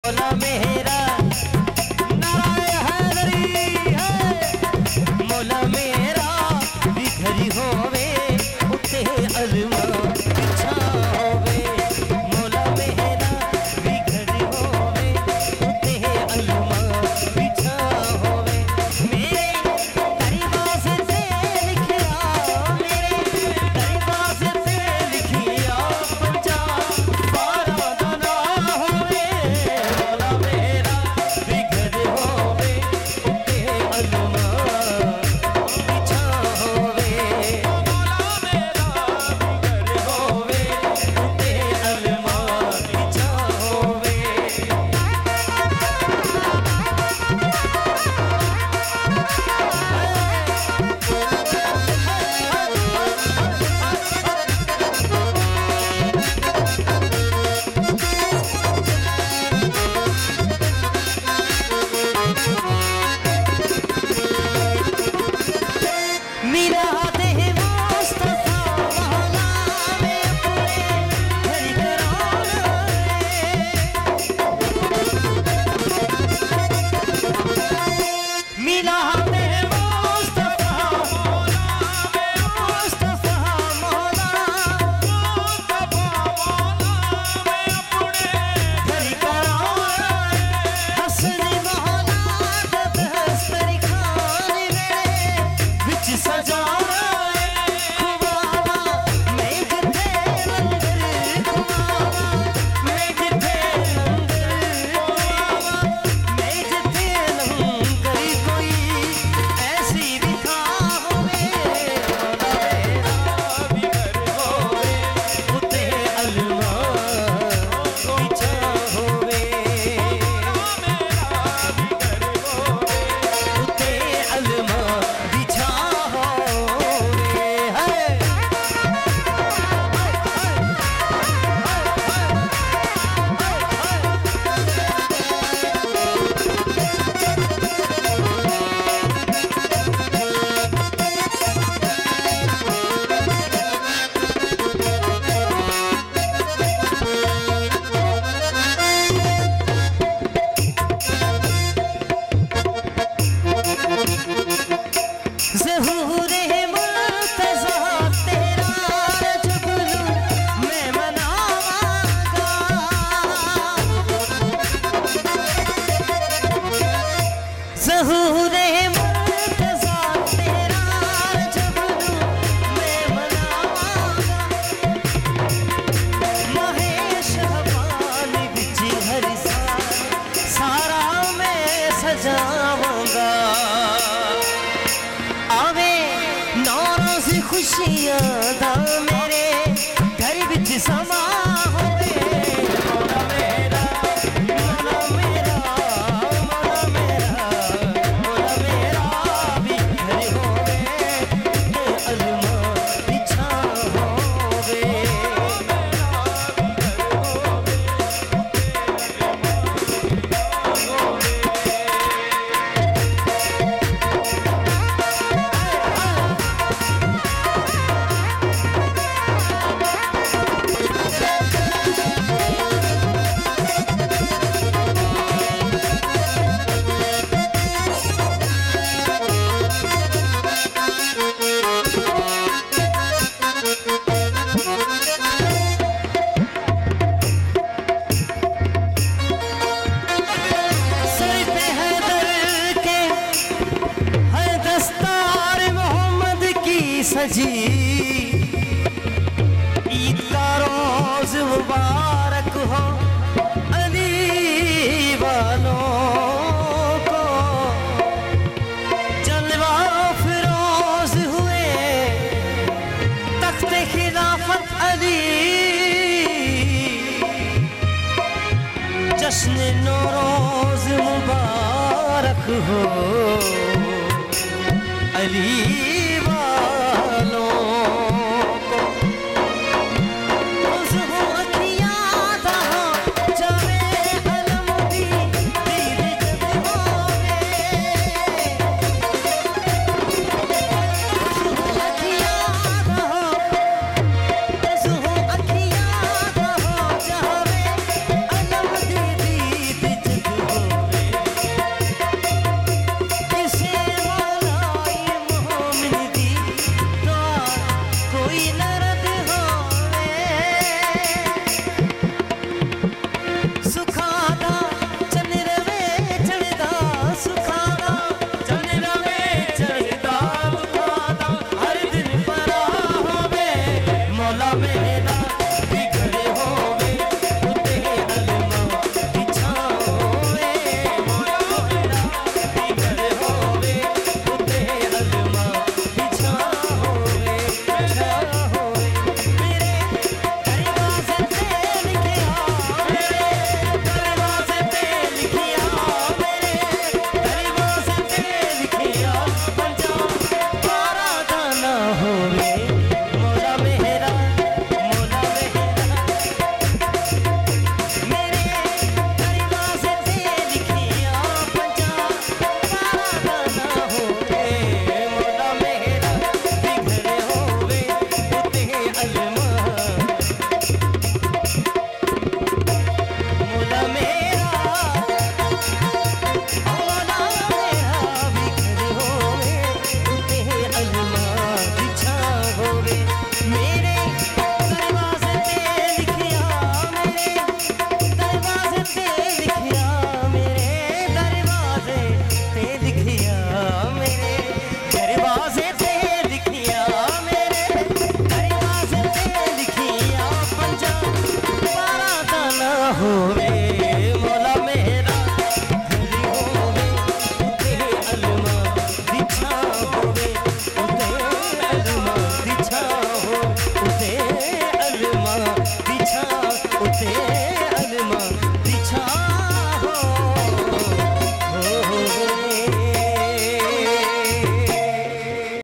मौला मेरा नाराय हैदरी है। मौला मेरा बिखरी होवे उते अलमा बिछा होवे। मौला मेरा बिखरी होवे उते अलमा बिछा होवे। मेरे दरबार से लिखिया, मेरे दरबार से लिखिया बच्चा बारा दाना होवे। मौला मेरा बिखरी होवे उते अलमा बिछा होवे। मौला मेरा बिखरी होवे उते अलमा बिछा होवे। मेरा देह मुस्तफा मौला में अपने हरि कराना है। मेरा देह मुस्तफा मौला में मुस्तफा मौला में अपने हरि कराना है। हसन मौला जब हस्तरी खान मेरे विच सजाना है। खुमावा मैं जिथे लंगर खुमावा मैं जिथे लंगर खुमावा मैं जिथे लंगर कोई ऐसी दिखा होवे। मौला मेरा बिखर होवे उते अलमा बिछा होवे। मेरा बिखर होवे उते अलमा बिछा होवे। है ज़हूरे मुर्तज़ा तेरा जुगनू मैं मनावांगा। ज़हूरे मुर्तज़ा तेरा जुगनू मैं मनावांगा। महेश हवाली बिच हर सारा मैं सजावांगा। आवे नाराज़ खुशियां दा मेरे घर विच समा होवे। मौला मेरा मौला मेरा मौला मेरा मौला मेरा बिखरी होवे उते अलमा बिछा होवे। सर पे हैदर के है दस्तार मोहम्मद की सजी। ईद का रोज मुबारक हो अली वालों को। जलवा फिरोज हुए तख्ते खिलाफत अली। जश्न नौरोज मुबारक हो अली